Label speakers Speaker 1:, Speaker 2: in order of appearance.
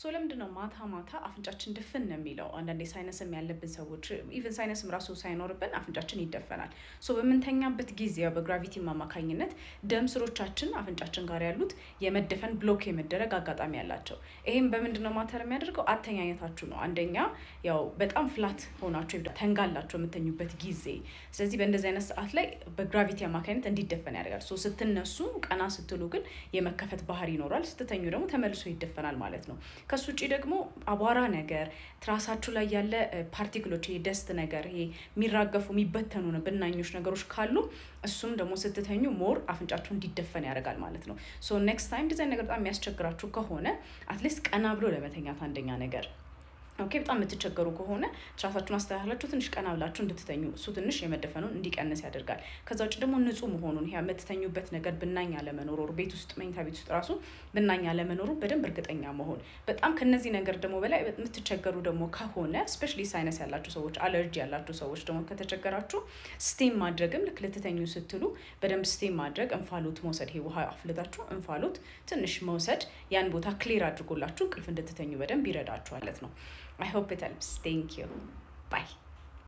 Speaker 1: ሶ ለምንድነው ማታ አፍንጫችን ድፍን ነው የሚለው? አንዳንዴ ሳይነስም ያለብን ሰዎች ኢቭን ሳይነስም ራሱ ሳይኖርብን አፍንጫችን ይደፈናል። ሶ በምንተኛበት ጊዜ በግራቪቲ አማካኝነት ደም ስሮቻችን አፍንጫችን ጋር ያሉት የመደፈን ብሎክ የመደረግ አጋጣሚ ያላቸው። ይሄም በምንድነው ማተር የሚያደርገው? አተኛኘታችሁ ነው። አንደኛ ያው በጣም ፍላት ሆናችሁ ተንጋላችሁ የምተኙበት ጊዜ። ስለዚህ በእንደዚህ አይነት ሰዓት ላይ በግራቪቲ አማካኝነት እንዲደፈን ያደርጋል። ሶ ስትነሱ ቀና ስትሉ ግን የመከፈት ባህሪ ይኖራል። ስትተኙ ደግሞ ተመልሶ ይደፈናል ማለት ነው። ከሱ ውጪ ደግሞ አቧራ ነገር ትራሳችሁ ላይ ያለ ፓርቲክሎች የደስት ነገር ይሄ የሚራገፉ የሚበተኑ ብናኞች ነገሮች ካሉ እሱም ደግሞ ስትተኙ ሞር አፍንጫችሁ እንዲደፈን ያደርጋል ማለት ነው። ሶ ኔክስት ታይም ዲዛይን ነገር በጣም የሚያስቸግራችሁ ከሆነ አትሊስት ቀና ብሎ ለመተኛት አንደኛ ነገር ኦኬ። በጣም የምትቸገሩ ከሆነ ትራሳችሁን አስተካክላችሁ ትንሽ ቀና ብላችሁ እንድትተኙ እሱ ትንሽ የመደፈኑን እንዲቀንስ ያደርጋል። ከዛ ውጭ ደግሞ ንጹህ መሆኑን ይሄ የምትተኙበት ነገር ብናኝ አለመኖሩ ቤት ውስጥ መኝታ ቤት ውስጥ ራሱ ብናኝ አለመኖሩ በደንብ እርግጠኛ መሆን። በጣም ከነዚህ ነገር ደግሞ በላይ የምትቸገሩ ደግሞ ከሆነ ስፔሻሊ ሳይነስ ያላችሁ ሰዎች፣ አለርጂ ያላችሁ ሰዎች ደግሞ ከተቸገራችሁ ስቲም ማድረግም ልክ ልትተኙ ስትሉ በደንብ ስቲም ማድረግ፣ እንፋሎት መውሰድ፣ ይሄ ውሃ አፍልታችሁ እንፋሎት ትንሽ መውሰድ ያን ቦታ ክሊር አድርጎላችሁ እንቅልፍ እንድትተኙ በደንብ ይረዳችኋል ማለት ነው። I hope it helps. Thank you. Bye.